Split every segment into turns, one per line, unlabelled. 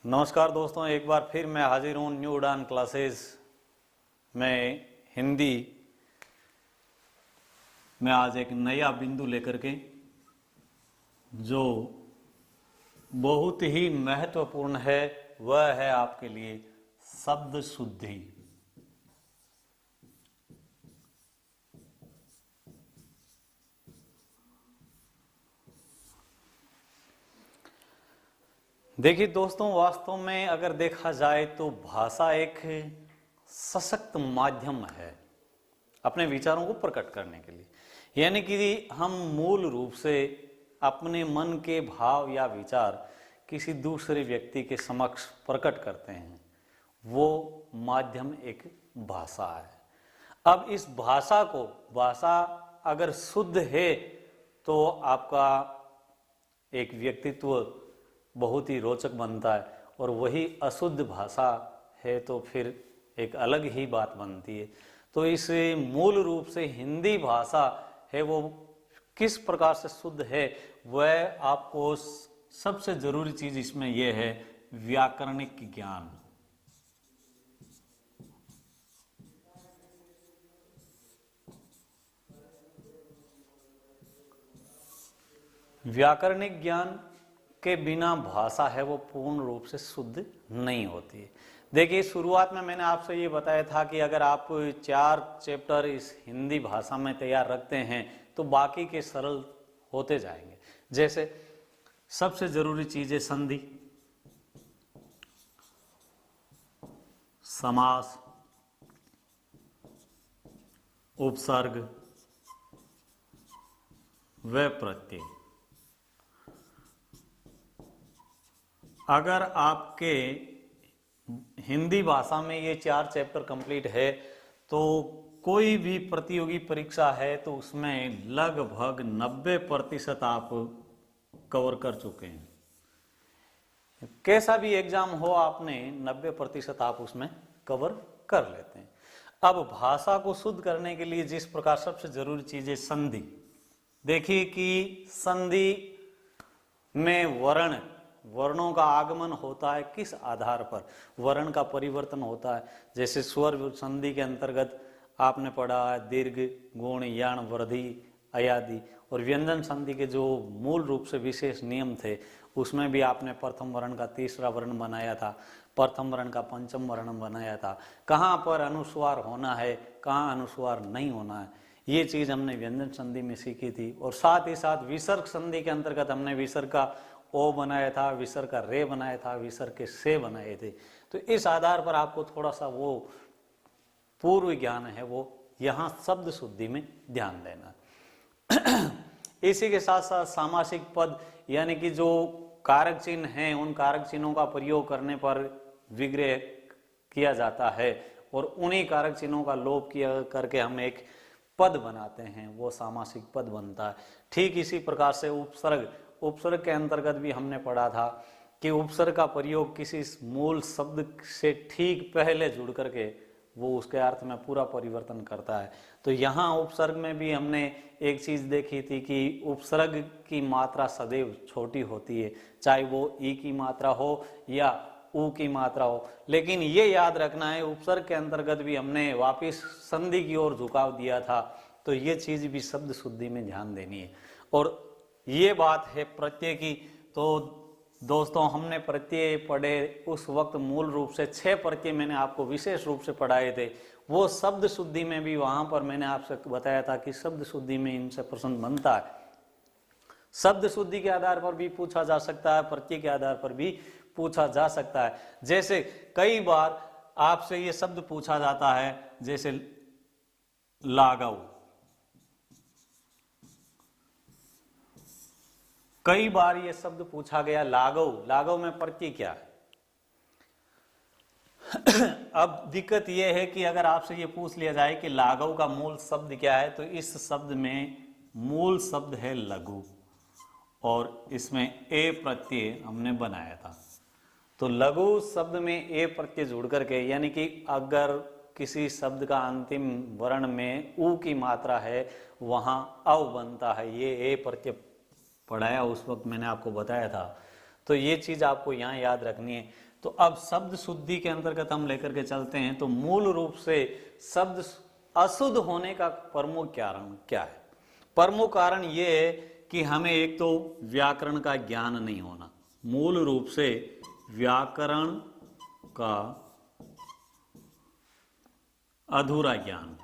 नमस्कार दोस्तों, एक बार फिर मैं हाजिर हूँ न्यू उड़ान क्लासेस में हिंदी में आज एक नया बिंदु लेकर के जो बहुत ही महत्वपूर्ण है। वह है आपके लिए शब्द शुद्धि। देखिए दोस्तों, वास्तव में अगर देखा जाए तो भाषा एक सशक्त माध्यम है अपने विचारों को प्रकट करने के लिए। यानी कि हम मूल रूप से अपने मन के भाव या विचार किसी दूसरे व्यक्ति के समक्ष प्रकट करते हैं। वो माध्यम एक भाषा है। अब इस भाषा अगर शुद्ध है तो आपका एक व्यक्तित्व बहुत ही रोचक बनता है, और वही अशुद्ध भाषा है तो फिर एक अलग ही बात बनती है। तो इस मूल रूप से हिंदी भाषा है वो किस प्रकार से शुद्ध है, वह आपको सबसे जरूरी चीज इसमें यह है व्याकरणिक ज्ञान। व्याकरणिक ज्ञान के बिना भाषा है वो पूर्ण रूप से शुद्ध नहीं होती है। देखिए, शुरुआत में मैंने आपसे ये बताया था कि अगर आप 4 चैप्टर इस हिंदी भाषा में तैयार रखते हैं तो बाकी के सरल होते जाएंगे। जैसे सबसे जरूरी चीज है संधि, समास, उपसर्ग व प्रत्यय। अगर आपके हिंदी भाषा में ये 4 चैप्टर कंप्लीट है तो कोई भी प्रतियोगी परीक्षा है तो उसमें लगभग 90% आप कवर कर चुके हैं। कैसा भी एग्जाम हो, आपने 90% आप उसमें कवर कर लेते हैं। अब भाषा को शुद्ध करने के लिए जिस प्रकार सबसे जरूरी चीज है संधि। देखिए कि संधि में वर्णों का आगमन होता है किस आधार पर, वर्ण का परिवर्तन होता है। जैसे स्वर संधि के अंतर्गत आपने पढ़ा है दीर्घ, गुण, यण, वृद्धि, अयादि। और व्यंजन संधि के जो मूल रूप से विशेष नियम थे उसमें भी आपने प्रथम वर्ण का तीसरा वर्ण बनाया था, प्रथम वर्ण का पंचम वर्ण बनाया था, कहाँ पर अनुस्वार होना है, कहाँ अनुस्वार नहीं होना है, ये चीज हमने व्यंजन संधि में सीखी थी। और साथ ही साथ विसर्ग संधि के अंतर्गत हमने विसर्ग का ओ बनाया था, विसर्ग का रे बनाया था, विसर्ग के से बनाए थे। तो इस आधार पर आपको थोड़ा सा वो पूर्व ज्ञान है वो यहाँ शब्द शुद्धि में ध्यान देना। इसी के साथ साथ सामासिक पद यानी कि जो कारक चिन्ह हैं उन कारक चिन्हों का प्रयोग करने पर विग्रह किया जाता है, और उन्हीं कारक चिन्हों का लोप किया करके हम एक पद बनाते हैं, वो सामासिक पद बनता है। ठीक इसी प्रकार से उपसर्ग के अंतर्गत भी हमने पढ़ा था कि उपसर्ग का प्रयोग किसी मूल शब्द से ठीक पहले जुड़ करके वो उसके अर्थ में पूरा परिवर्तन करता है। तो यहाँ उपसर्ग में भी हमने एक चीज देखी थी कि उपसर्ग की मात्रा सदैव छोटी होती है, चाहे वो ई की मात्रा हो या ऊ की मात्रा हो। लेकिन ये याद रखना है, उपसर्ग के अंतर्गत भी हमने वापिस संधि की ओर झुकाव दिया था। तो ये चीज भी शब्द शुद्धि में ध्यान देनी है। और ये बात है प्रत्यय की। तो दोस्तों, हमने प्रत्यय पढ़े उस वक्त मूल रूप से 6 प्रत्यय मैंने आपको विशेष रूप से पढ़ाए थे। वो शब्द शुद्धि में भी वहां पर मैंने आपसे बताया था कि शब्द शुद्धि में इनसे प्रश्न बनता है। शब्द शुद्धि के आधार पर भी पूछा जा सकता है, प्रत्यय के आधार पर भी पूछा जा सकता है। जैसे कई बार आपसे ये शब्द पूछा जाता है, जैसे लाघव। कई बार ये शब्द पूछा गया लाघव में प्रत्यय क्या है। अब दिक्कत यह है कि अगर आपसे ये पूछ लिया जाए कि लाघव का मूल शब्द क्या है, तो इस शब्द में मूल शब्द है लघु, और इसमें ए प्रत्यय हमने बनाया था। तो लघु शब्द में ए प्रत्यय जुड़ करके, यानी कि अगर किसी शब्द का अंतिम वर्ण में ऊ की मात्रा है वहां अव बनता है। ये ए प्रत्यय पढ़ाया उस वक्त मैंने आपको बताया था। तो ये चीज आपको यहाँ याद रखनी है। तो अब शब्द शुद्धि के अंतर्गत हम लेकर के चलते हैं। तो मूल रूप से शब्द अशुद्ध होने का प्रमुख कारण क्या है? प्रमुख कारण ये है कि हमें एक तो व्याकरण का ज्ञान नहीं होना, मूल रूप से व्याकरण का अधूरा ज्ञान।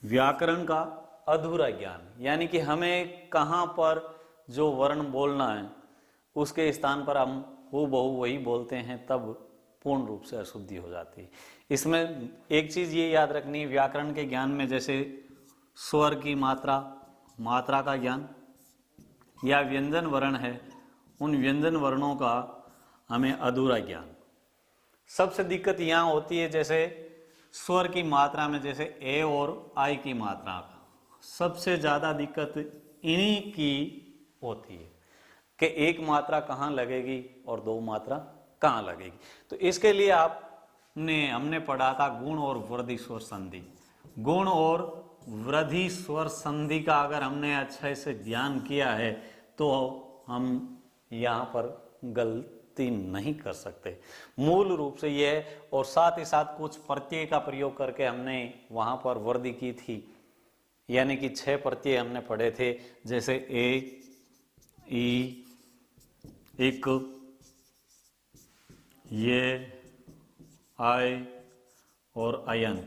व्याकरण का अधूरा ज्ञान यानी कि हमें कहाँ पर जो वर्ण बोलना है उसके स्थान पर हम हूबहू वही बोलते हैं, तब पूर्ण रूप से अशुद्धि हो जाती है। इसमें एक चीज ये याद रखनी है, व्याकरण के ज्ञान में जैसे स्वर की मात्रा, मात्रा का ज्ञान, या व्यंजन वर्ण है, उन व्यंजन वर्णों का हमें अधूरा ज्ञान। सबसे दिक्कत यहाँ होती है जैसे स्वर की मात्रा में, जैसे ए और आई की मात्रा का सबसे ज्यादा दिक्कत इन्हीं की होती है कि एक मात्रा कहाँ लगेगी और दो मात्रा कहाँ लगेगी। तो इसके लिए हमने पढ़ा था गुण और वृद्धि स्वर संधि। गुण और वृद्धि स्वर संधि का अगर हमने अच्छे से ध्यान किया है तो हम यहाँ पर गलती नहीं कर सकते। मूल रूप से ये है, और साथ ही साथ कुछ प्रत्यय का प्रयोग करके हमने वहां पर वृद्धि की थी, यानी कि 6 प्रत्यय हमने पढ़े थे, जैसे ए, ई, इक, ये, आय और अयन।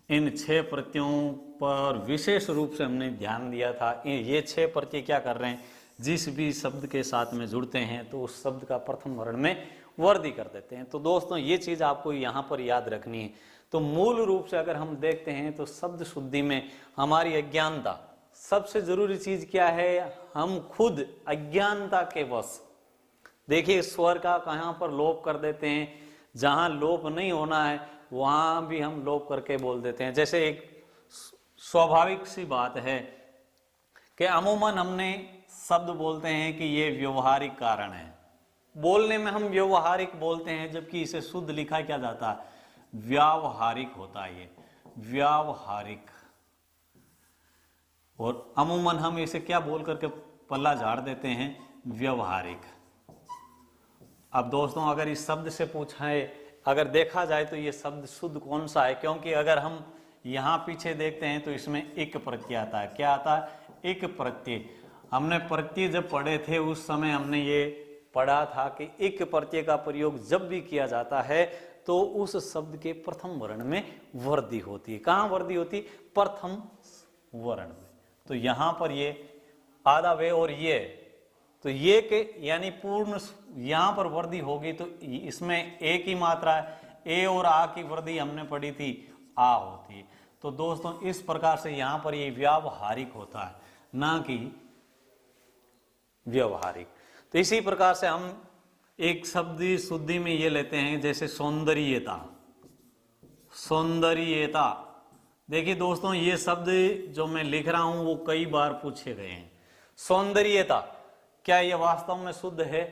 इन 6 प्रत्ययों पर विशेष रूप से हमने ध्यान दिया था। ये 6 प्रत्यय क्या कर रहे हैं, जिस भी शब्द के साथ में जुड़ते हैं तो उस शब्द का प्रथम वर्ण में वृद्धि कर देते हैं। तो दोस्तों ये चीज आपको यहाँ पर याद रखनी है। तो मूल रूप से अगर हम देखते हैं तो शब्द शुद्धि में हमारी अज्ञानता, सबसे जरूरी चीज क्या है, हम खुद अज्ञानता के वश, देखिए स्वर का कहाँ पर लोप कर देते हैं, जहां लोप नहीं होना है वहां भी हम लोप करके बोल देते हैं। जैसे एक स्वाभाविक सी बात है कि अमूमन हमने शब्द बोलते हैं कि ये व्यवहारिक कारण है, बोलने में हम व्यवहारिक बोलते हैं, जबकि इसे शुद्ध लिखा क्या जाता है, व्यावहारिक होता है, ये व्यावहारिक। और अमूमन हम इसे क्या बोल करके पल्ला झाड़ देते हैं, व्यवहारिक। अब दोस्तों अगर इस शब्द से पूछा है, अगर देखा जाए तो ये शब्द शुद्ध कौन सा है, क्योंकि अगर हम यहां पीछे देखते हैं तो इसमें एक प्रत्यय आता है। क्या आता है, एक प्रत्यय। हमने प्रत्यय जब पढ़े थे उस समय हमने ये पढ़ा था कि एक प्रत्यय का प्रयोग जब भी किया जाता है तो उस शब्द के प्रथम वर्ण में वृद्धि होती है। कहाँ वृद्धि होती, प्रथम वर्ण में। तो यहां पर ये आधा वे और ये, तो ये के यानी पूर्ण यहां पर वृद्धि होगी तो इसमें ए की मात्रा है, ए और आ की वृद्धि हमने पढ़ी थी, आ होती है। तो दोस्तों इस प्रकार से यहां पर ये व्यावहारिक होता है, ना कि व्यवहारिक। तो इसी प्रकार से हम एक शब्द शुद्धि में ये लेते हैं, जैसे सौंदर्यता। सौंदर्यता, देखिए दोस्तों ये शब्द जो मैं लिख रहा हूं वो कई बार पूछे गए हैं। सौंदर्यता, क्या ये वास्तव में शुद्ध है,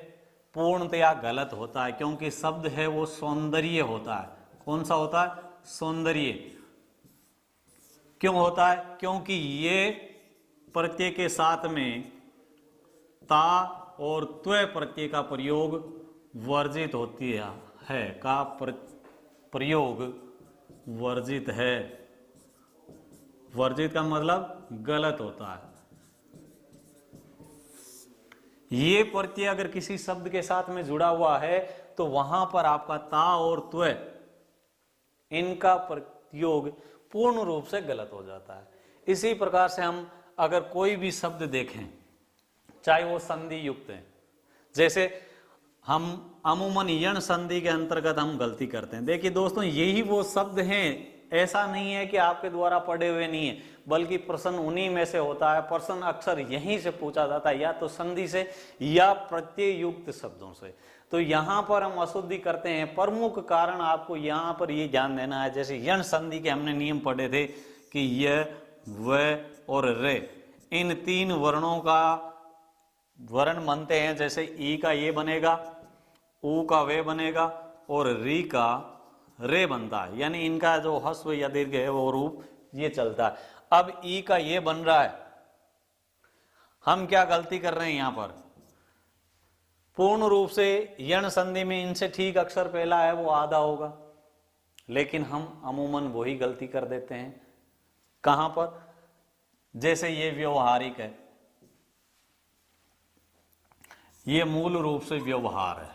पूर्णतया गलत होता है, क्योंकि शब्द है वो सौंदर्य होता है। कौन सा होता है, सौंदर्य। क्यों होता है, क्योंकि ये प्रत्यय के साथ में ता और त्व प्रत्यय का प्रयोग वर्जित होती है, का प्रयोग वर्जित है। वर्जित का मतलब गलत होता है। ये प्रत्यय अगर किसी शब्द के साथ में जुड़ा हुआ है तो वहां पर आपका ता और त्व इनका प्रयोग पूर्ण रूप से गलत हो जाता है। इसी प्रकार से हम अगर कोई भी शब्द देखें, चाहे वो संधि युक्त है, जैसे हम अमूमन यण संधि के अंतर्गत हम गलती करते हैं। देखिए दोस्तों यही वो शब्द हैं, ऐसा नहीं है कि आपके द्वारा पढ़े हुए नहीं है, बल्कि प्रश्न उन्हीं में से होता है। प्रश्न अक्सर यहीं से पूछा जाता है, या तो संधि से या प्रत्यय युक्त शब्दों से। तो यहाँ पर हम अशुद्धि करते हैं। प्रमुख कारण आपको यहाँ पर ये ध्यान देना है, जैसे यण संधि के हमने नियम पढ़े थे कि य, व और रे, इन 3 वर्णों का वर्ण बनते हैं। जैसे ई का ये बनेगा, ऊ का वे बनेगा और री का रे बनता है, यानी इनका जो हस्व या दीर्घ है वो रूप ये चलता है। अब ई का ये बन रहा है हम क्या गलती कर रहे हैं यहां पर, पूर्ण रूप से यण संधि में इनसे ठीक अक्षर पहला है वो आधा होगा, लेकिन हम अमूमन वही गलती कर देते हैं। कहां पर, जैसे ये व्यवहारिक है, ये मूल रूप से व्यवहार है,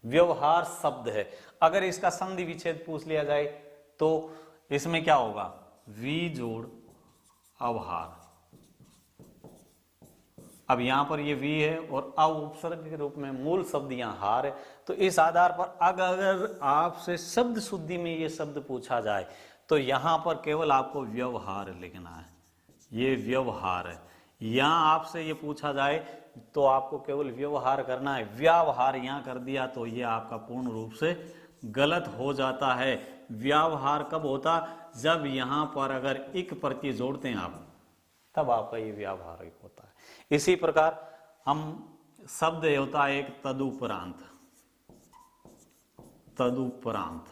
व्यवहार शब्द है। अगर इसका संधि विच्छेद पूछ लिया जाए तो इसमें क्या होगा, वी जोड़ अवहार। अब यहां पर ये वी है और अव उपसर्ग के रूप में मूल शब्द यहां हार है। तो इस आधार पर अगर आपसे शब्द शुद्धि में ये शब्द पूछा जाए तो यहां पर केवल आपको व्यवहार लिखना है, ये व्यवहार है। यहां आपसे ये पूछा जाए तो आपको केवल व्यवहार करना है, व्यवहार यहां कर दिया तो ये आपका पूर्ण रूप से गलत हो जाता है। व्यवहार कब होता, जब यहां पर अगर इक प्रत्यय जोड़ते हैं आप, तब आपका ये व्यावहारिक होता है। इसी प्रकार हम शब्द होता है एक तदुपरांत, तदुपरांत।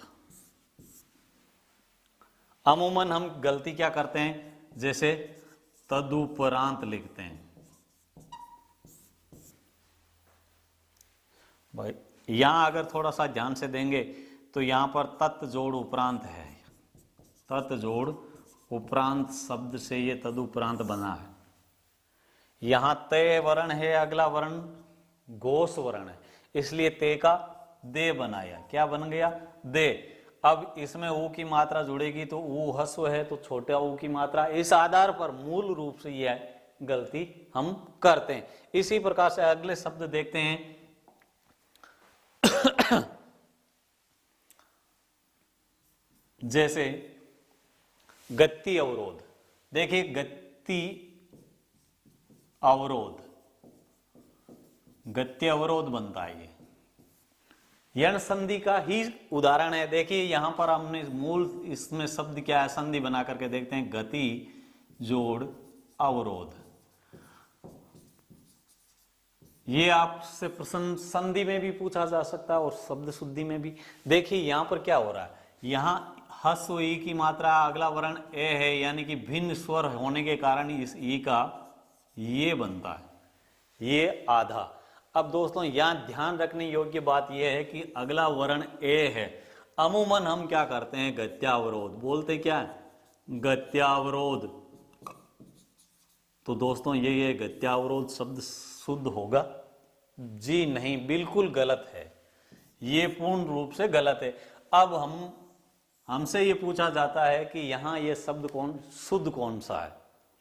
अमूमन हम गलती क्या करते हैं, जैसे तदुपरांत लिखते हैं। भाई यहां अगर थोड़ा सा ध्यान से देंगे तो यहां पर तत् जोड़ उपरांत है, तत् जोड़ उपरांत शब्द से ये तदुपरांत बना है। यहां तय वर्ण है, अगला वर्ण घोष वर्ण है, इसलिए ते का दे बनाया। क्या बन गया, दे। अब इसमें ऊ की मात्रा जुड़ेगी तो ऊ हस्व है तो छोटा ऊ की मात्रा। इस आधार पर मूल रूप से यह गलती हम करते हैं। इसी प्रकार से अगले शब्द देखते हैं जैसे गति अवरोध। देखिए गति अवरोध, गति अवरोध बनता है, ये यण संधि का ही उदाहरण है। देखिए यहां पर हमने मूल इसमें शब्द क्या है, संधि बना करके देखते हैं, गति जोड़ अवरोध। ये आपसे प्रश्न संधि में भी पूछा जा सकता है और शब्द शुद्धि में भी। देखिए यहां पर क्या हो रहा है, यहां हस्व ई की मात्रा, अगला वर्ण ए है, यानी कि भिन्न स्वर होने के कारण इस ई का ये बनता है, ये आधा। अब दोस्तों यहां ध्यान रखने योग्य बात यह है कि अगला वर्ण ए है। अमूमन हम क्या करते हैं, गत्यावरोध बोलते, क्या है गत्यावरोध। तो दोस्तों ये गत्यावरोध शब्द शुद्ध होगा? जी नहीं, बिल्कुल गलत है, ये पूर्ण रूप से गलत है। अब हमसे ये पूछा जाता है कि यहां ये शब्द शुद्ध कौन सा है,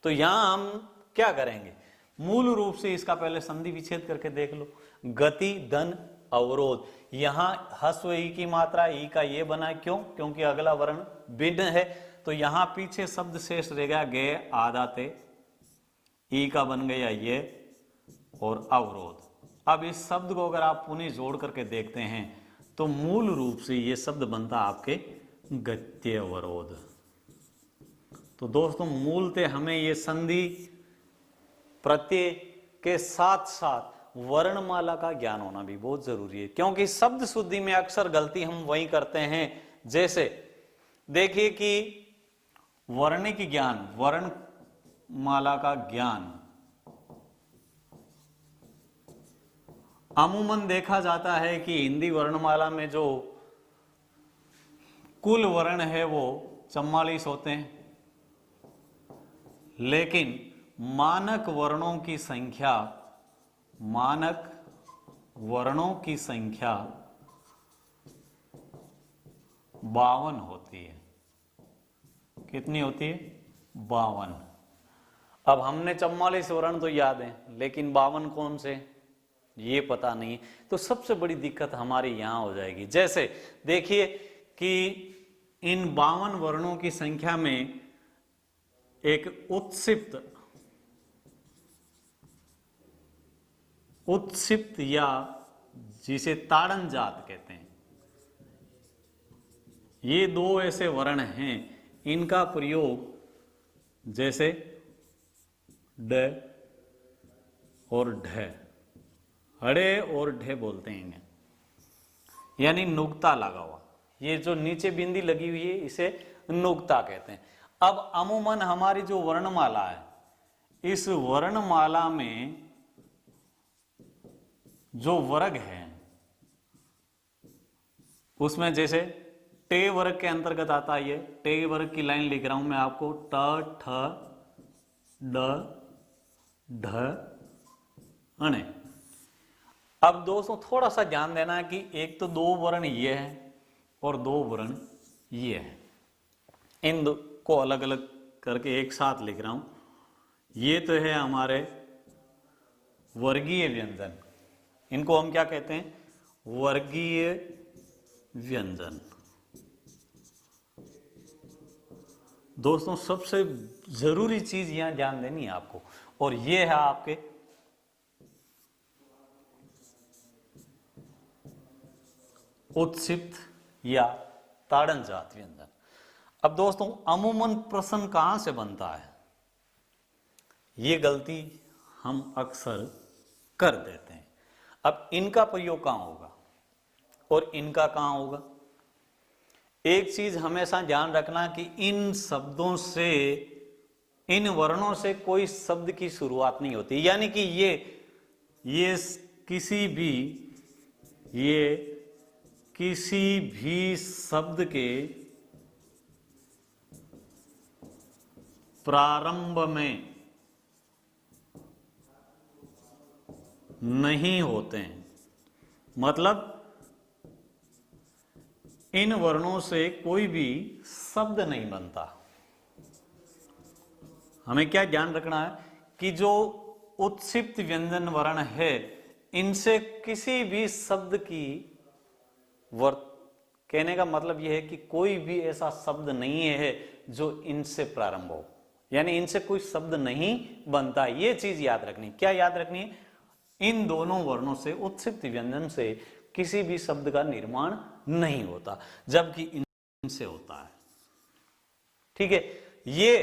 तो यहां हम क्या करेंगे, मूल रूप से इसका पहले संधि विच्छेद करके देख लो। गति धन अवरोध, यहां हस्व ई की मात्रा, ई का ये बना, क्यों, क्योंकि अगला वर्ण भिन्न है। तो यहां पीछे शब्द शेष रह गया गे आधा ते, ई का बन गया ये और अवरोध। अब इस शब्द को अगर आप पुनः जोड़ करके देखते हैं तो मूल रूप से ये शब्द बनता आपके गत्य अवरोध। तो दोस्तों मूलतः हमें ये संधि प्रत्यय के साथ साथ वर्णमाला का ज्ञान होना भी बहुत जरूरी है, क्योंकि शब्द शुद्धि में अक्सर गलती हम वही करते हैं। जैसे देखिए कि वर्णिक ज्ञान, वर्णमाला का ज्ञान अमूमन देखा जाता है कि हिंदी वर्णमाला में जो कुल वर्ण है वो 44 होते हैं, लेकिन मानक वर्णों की संख्या, मानक वर्णों की संख्या 52 होती है। कितनी होती है? 52। अब हमने 44 वर्ण तो याद है, लेकिन 52 कौन से ये पता नहीं, तो सबसे बड़ी दिक्कत हमारी यहां हो जाएगी। जैसे देखिए कि इन 52 वर्णों की संख्या में एक उत्क्षिप्त या जिसे ताड़न जात कहते हैं, ये दो ऐसे वर्ण हैं, इनका प्रयोग जैसे ड और ढ, हड़े और ढे बोलते हैं इन्हें, यानी नुक्ता लगा हुआ। ये जो नीचे बिंदी लगी हुई है इसे नुक्ता कहते हैं। अब अमूमन हमारी जो वर्णमाला है, इस वर्णमाला में जो वर्ग है उसमें जैसे टे वर्ग के अंतर्गत आता है, ये टे वर्ग की लाइन लिख रहा हूं मैं आपको, ट ठ ड ढ अणे। अब दोस्तों थोड़ा सा ध्यान देना है कि एक तो दो वर्ण ये है और दो वर्ण ये है, इन दो को अलग अलग करके एक साथ लिख रहा हूं। ये तो है हमारे वर्गीय व्यंजन, इनको हम क्या कहते हैं, वर्गीय व्यंजन। दोस्तों सबसे जरूरी चीज यहां ध्यान देनी है आपको, और ये है आपके उत्क्षिप्त या ताड़न जात व्यंजन। अब दोस्तों अमूमन प्रश्न कहां से बनता है, ये गलती हम अक्सर कर देते हैं। अब इनका प्रयोग कहां होगा और इनका कहां होगा। एक चीज हमेशा ध्यान रखना कि इन शब्दों से, इन वर्णों से कोई शब्द की शुरुआत नहीं होती, यानी कि ये किसी भी शब्द के प्रारंभ में नहीं होते हैं। मतलब इन वर्णों से कोई भी शब्द नहीं बनता। हमें क्या ध्यान रखना है कि जो उत्क्षिप्त व्यंजन वर्ण है, इनसे किसी भी शब्द की कहने का मतलब यह है कि कोई भी ऐसा शब्द नहीं है जो इनसे प्रारंभ हो, यानी इनसे कोई शब्द नहीं बनता। ये चीज याद रखनी। क्या याद रखनी है, इन दोनों वर्णों से, उत्क्षिप्त व्यंजन से किसी भी शब्द का निर्माण नहीं होता, जबकि इनसे होता है। ठीक है, ये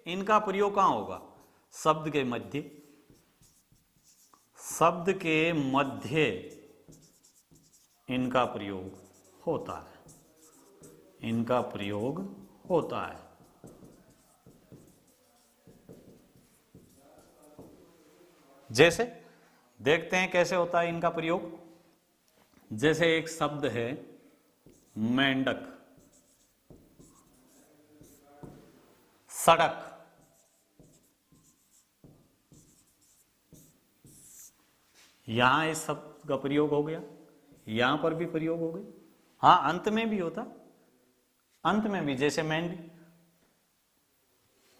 इनका प्रयोग कहां होगा, शब्द के मध्य। शब्द के मध्य इनका प्रयोग होता है, इनका प्रयोग होता है। जैसे देखते हैं कैसे होता है इनका प्रयोग। जैसे एक शब्द है मेंढक, सड़क, यहां इस शब्द का प्रयोग हो गया, यहां पर भी प्रयोग हो गया। हाँ, अंत में भी होता, अंत में भी, जैसे मेंढ,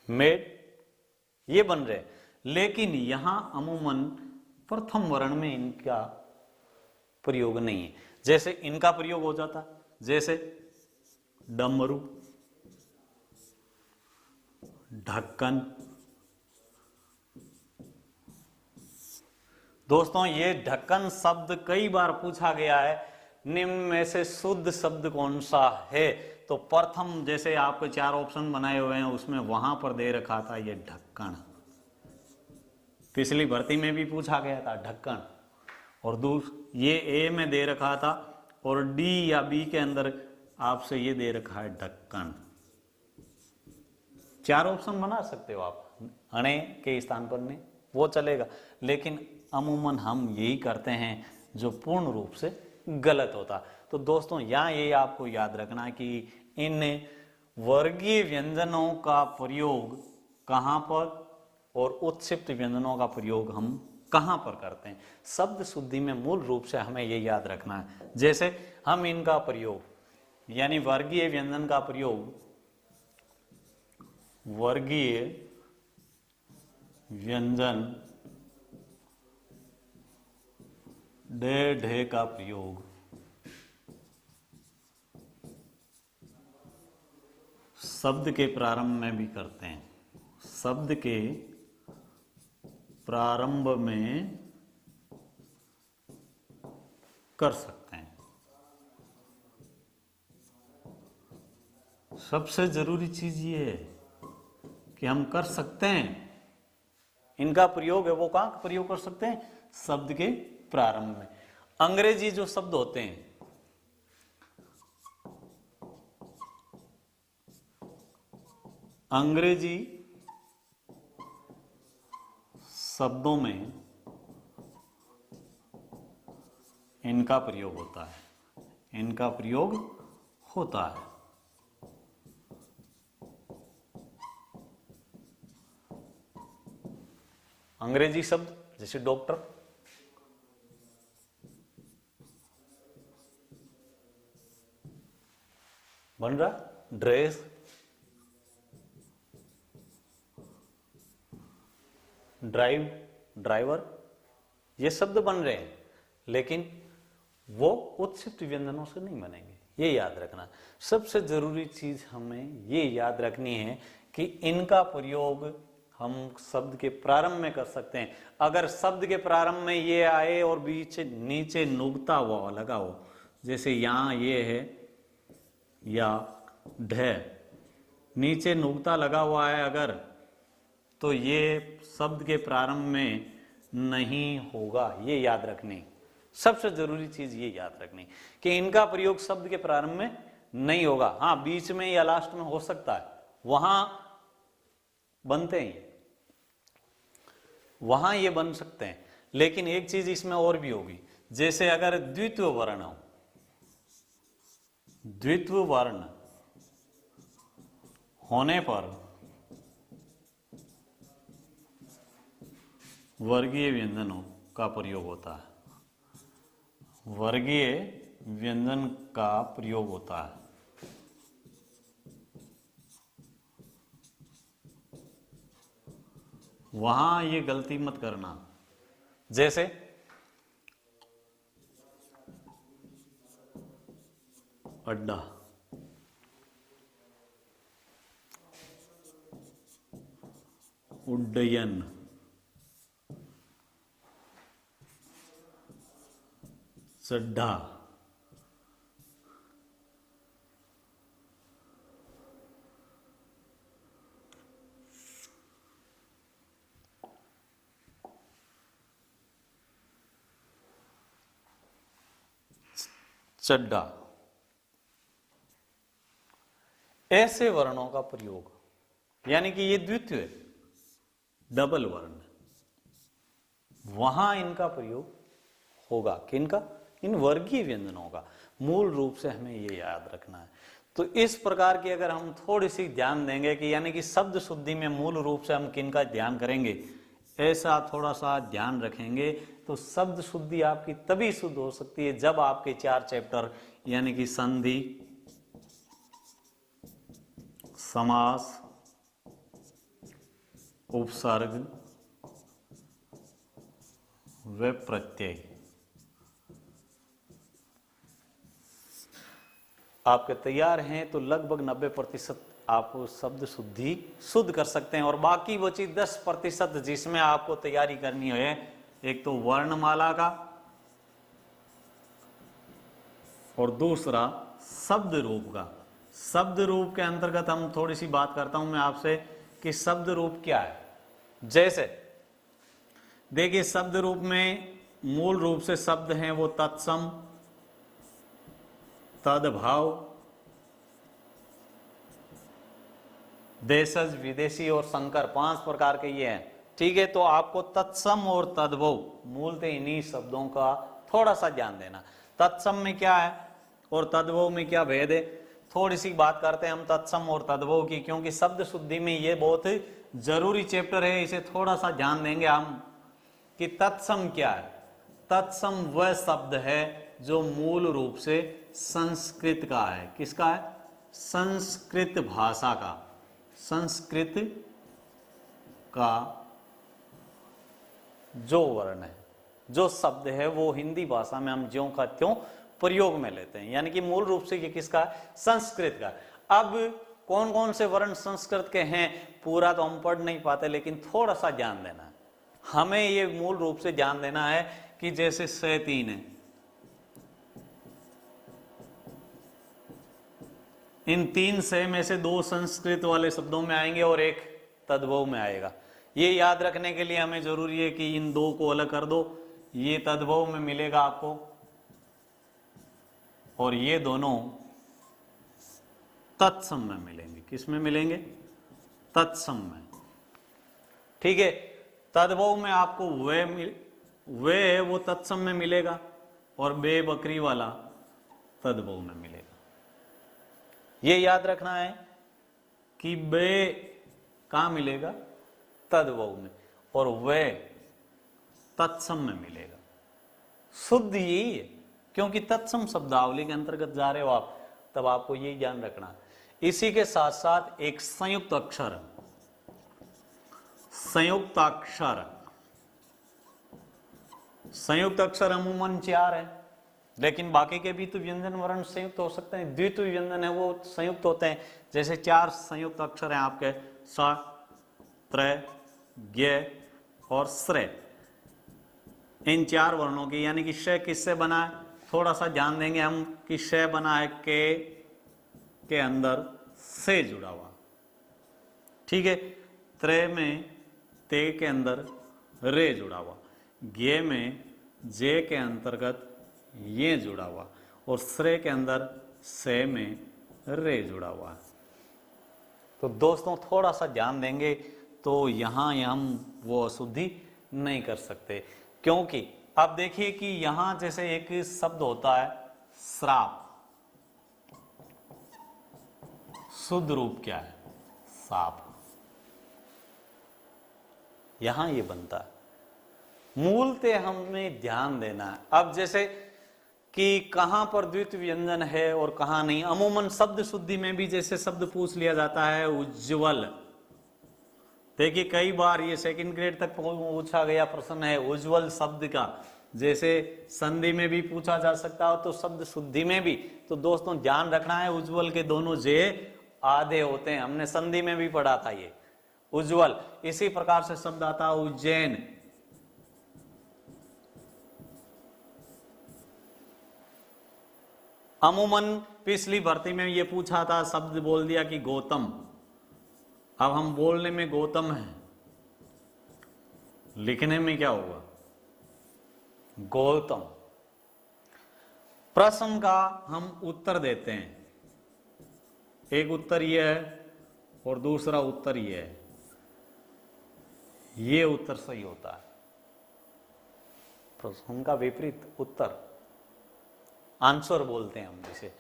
मेड, ये बन रहे। लेकिन यहां अमूमन प्रथम वर्ण में इनका प्रयोग नहीं है। जैसे इनका प्रयोग हो जाता, जैसे डमरू, ढक्कन। दोस्तों ये ढक्कन शब्द कई बार पूछा गया है, निम्न में से शुद्ध शब्द कौन सा है। तो प्रथम, जैसे आपके 4 ऑप्शन बनाए हुए हैं, उसमें वहां पर दे रखा था ये ढक्कन। पिछली भर्ती में भी पूछा गया था ढक्कन, और ये ए में दे रखा था, और डी या बी के अंदर आपसे ये दे रखा है ढक्कन। 4 ऑप्शन बना सकते हो आप, अणे के स्थान पर ने, वो चलेगा। लेकिन अमूमन हम यही करते हैं जो पूर्ण रूप से गलत होता। तो दोस्तों यहां ये आपको याद रखना कि इन वर्गीय व्यंजनों का प्रयोग कहां पर और उत्क्षिप्त व्यंजनों का प्रयोग हम कहां पर करते हैं। शब्द शुद्धि में मूल रूप से हमें ये याद रखना है। जैसे हम इनका प्रयोग, यानी वर्गीय व्यंजन का प्रयोग, वर्गीय व्यंजन डे ढे का प्रयोग शब्द के प्रारंभ में भी करते हैं। शब्द के प्रारंभ में कर सकते हैं। सबसे जरूरी चीज ये है कि हम कर सकते हैं। इनका प्रयोग है वो कहां प्रयोग कर सकते हैं, शब्द के प्रारंभ में। अंग्रेजी जो शब्द होते हैं, अंग्रेजी शब्दों में इनका प्रयोग होता है, इनका प्रयोग होता है। अंग्रेजी शब्द जैसे डॉक्टर, बन रहा ड्रेस, ड्राइव, ड्राइवर, ये शब्द बन रहे हैं, लेकिन वो उत्सिष्ट व्यंजनों से नहीं बनेंगे, ये याद रखना। सबसे जरूरी चीज हमें ये याद रखनी है कि इनका प्रयोग हम शब्द के प्रारंभ में कर सकते हैं। अगर शब्द के प्रारंभ में ये आए और बीच नीचे नुकता हुआ लगा हो, जैसे यहां ये है या ढ, नीचे नुकता लगा हुआ है अगर, तो ये शब्द के प्रारंभ में नहीं होगा, ये याद रखनी। सबसे जरूरी चीज ये याद रखनी कि इनका प्रयोग शब्द के प्रारंभ में नहीं होगा। हाँ, बीच में या लास्ट में हो सकता है, वहां बनते हैं, वहां ये बन सकते हैं, लेकिन एक चीज इसमें और भी होगी, जैसे अगर द्वित्व वर्ण हो, द्वित्व वर्ण होने पर वर्गीय व्यंजनों का प्रयोग होता है, वर्गीय व्यंजन का प्रयोग होता है। वहां ये गलती मत करना, जैसे अड्डा, उड्डयन, चड्ढा, चड्ढा, ऐसे वर्णों का प्रयोग, यानी कि ये द्वित्व है, डबल वर्ण, वहां इनका प्रयोग होगा। किनका? इन वर्गीय व्यंजनों का। मूल रूप से हमें ये याद रखना है। तो इस प्रकार की अगर हम थोड़ी सी ध्यान देंगे कि यानी कि शब्द शुद्धि में मूल रूप से हम किनका ध्यान करेंगे, ऐसा थोड़ा सा ध्यान रखेंगे तो शब्द शुद्धि आपकी तभी शुद्ध हो सकती है जब आपके 4 चैप्टर यानी कि संधि, समास, उपसर्ग व प्रत्यय आपके तैयार हैं तो लगभग 90% आप शब्द शुद्धि शुद्ध कर सकते हैं। और बाकी बची 10% जिसमें आपको तैयारी करनी है, एक तो वर्णमाला का और दूसरा शब्द रूप का। शब्द रूप के अंतर्गत हम थोड़ी सी बात करता हूं मैं आपसे कि शब्द रूप क्या है। जैसे देखिए, शब्द रूप में मूल रूप से शब्द हैं वो तत्सम, तद्भाव, देशज, विदेशी और संकर, 5 प्रकार के ये हैं। ठीक है, तो आपको तत्सम और तद्भव मूलतः इन्हीं शब्दों का थोड़ा सा ध्यान देना। तत्सम में क्या है और तद्भव में क्या भेद है, थोड़ी सी बात करते हैं हम तत्सम और तद्भव की, क्योंकि शब्द शुद्धि में ये बहुत जरूरी चैप्टर है, इसे थोड़ा सा ध्यान देंगे हम कि तत्सम क्या है। तत्सम वह शब्द है जो मूल रूप से संस्कृत का है। किसका है? संस्कृत भाषा का। संस्कृत का जो वर्ण है, जो शब्द है, वो हिंदी भाषा में हम ज्यों का त्यों प्रयोग में लेते हैं, यानी कि मूल रूप से ये किसका है? संस्कृत का। अब कौन कौन से वर्ण संस्कृत के हैं पूरा तो हम पढ़ नहीं पाते, लेकिन थोड़ा सा ध्यान देना है हमें। ये मूल रूप से ध्यान देना है कि जैसे से 3 है, इन 3 से में से 2 संस्कृत वाले शब्दों में आएंगे और 1 तद्भव में आएगा। ये याद रखने के लिए हमें जरूरी है कि इन 2 को अलग कर दो, ये तद्भव में मिलेगा आपको और ये दोनों तत्सम में मिलेंगे। किस में मिलेंगे? तत्सम में, ठीक है। तद्भव में आपको वे है वो तत्सम में मिलेगा और बे बकरी वाला तद्भव में मिलेगा। ये याद रखना है कि बे कहां मिलेगा, तद्भव में, और वे तत्सम में मिलेगा। शुद्ध यही है, क्योंकि तत्सम शब्दावली के अंतर्गत जा रहे हो आप, तब आपको यही ध्यान रखना। इसी के साथ साथ एक संयुक्त अक्षर, संयुक्त अक्षर, संयुक्त अक्षर अमूमन 4 है, लेकिन बाकी के भी तो व्यंजन वर्ण संयुक्त हो सकते हैं। द्वितीय व्यंजन है वो संयुक्त होते हैं। जैसे 4 संयुक्त अक्षर हैं आपके, स, त्र, ज्ञ और श्रे। इन 4 वर्णों की, यानी कि श किससे बना है, थोड़ा सा ध्यान देंगे हम कि श बना है के अंदर से जुड़ा हुआ, ठीक है। त्र में ते के अंदर रे जुड़ा हुआ, ज्ञ में जे के अंतर्गत ये जुड़ा हुआ, और श्रे के अंदर से में रे जुड़ा हुआ। तो दोस्तों थोड़ा सा ध्यान देंगे तो यहां हम वो अशुद्धि नहीं कर सकते, क्योंकि आप देखिए कि यहां जैसे एक शब्द होता है श्राप, शुद्ध रूप क्या है, साप। यहां ये बनता है, मूलते हमें ध्यान देना है। अब जैसे कि कहां पर द्वितीय व्यंजन है और कहां नहीं, अमूमन शब्द शुद्धि में भी जैसे शब्द पूछ लिया जाता है उज्ज्वल। देखिए कई बार ये सेकंड ग्रेड तक पूछा गया प्रश्न है उज्ज्वल शब्द का, जैसे संधि में भी पूछा जा सकता है तो शब्द शुद्धि में भी। तो दोस्तों ध्यान रखना है, उज्ज्वल के दोनों जे आधे होते हैं, हमने संधि में भी पढ़ा था ये उज्ज्वल। इसी प्रकार से शब्द आता है उज्जैन, अमूमन पिछली भर्ती में ये पूछा था, शब्द बोल दिया कि गौतम। अब हम बोलने में गौतम है, लिखने में क्या होगा, गौतम। प्रश्न का हम उत्तर देते हैं, एक उत्तर यह है और दूसरा उत्तर यह है, ये उत्तर सही होता है। प्रश्न का विपरीत उत्तर आंसर बोलते हैं हम इसे।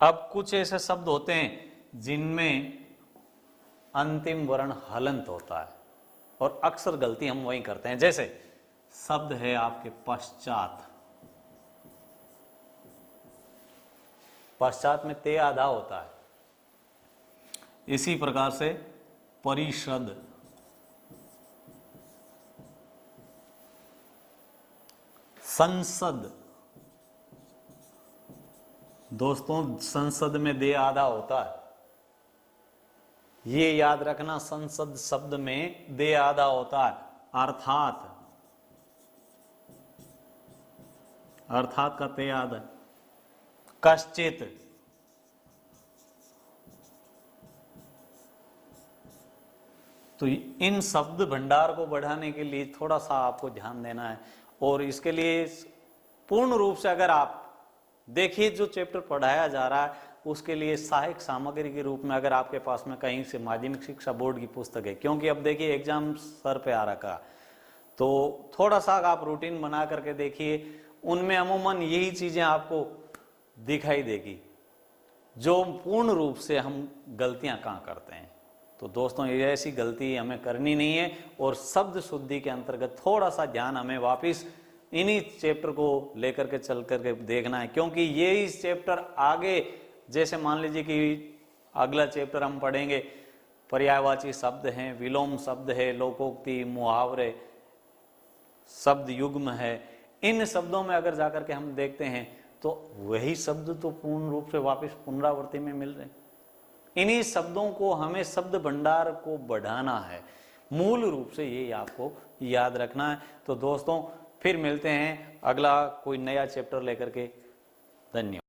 अब कुछ ऐसे शब्द होते हैं जिनमें अंतिम वर्ण हलंत होता है और अक्सर गलती हम वही करते हैं। जैसे शब्द है आपके पश्चात, पश्चात में ते आधा होता है। इसी प्रकार से परिषद, संसद, दोस्तों संसद में दे आधा होता है, ये याद रखना, संसद शब्द में दे आधा होता है। अर्थात, अर्थात का ते आधा। कश्चित, तो इन शब्द भंडार को बढ़ाने के लिए थोड़ा सा आपको ध्यान देना है। और इसके लिए पूर्ण रूप से अगर आप देखिए जो चैप्टर पढ़ाया जा रहा है उसके लिए सहायक सामग्री के रूप में अगर आपके पास में कहीं से माध्यमिक शिक्षा बोर्ड की पुस्तक है, क्योंकि अब देखिए एग्जाम सर पे आ रखा, तो थोड़ा सा आप रूटीन बना करके देखिए, उनमें अमूमन यही चीजें आपको दिखाई देगी जो पूर्ण रूप से हम गलतियां कहाँ करते हैं। तो दोस्तों ये ऐसी गलती हमें करनी नहीं है, और शब्द शुद्धि के अंतर्गत थोड़ा सा ध्यान हमें वापिस इन्हीं चैप्टर को लेकर के चल करके देखना है, क्योंकि ये इस चैप्टर आगे, जैसे मान लीजिए कि अगला चैप्टर हम पढ़ेंगे पर्यायवाची शब्द हैं, विलोम शब्द है, लोकोक्ति, मुहावरे, शब्द युग्म है। इन शब्दों में अगर जाकर के हम देखते हैं तो वही शब्द तो पूर्ण रूप से वापस पुनरावृत्ति में मिल रहे हैं। इन्हीं शब्दों को हमें शब्द भंडार को बढ़ाना है, मूल रूप से ये आपको याद रखना है। तो दोस्तों फिर मिलते हैं अगला कोई नया चैप्टर लेकर के। धन्यवाद।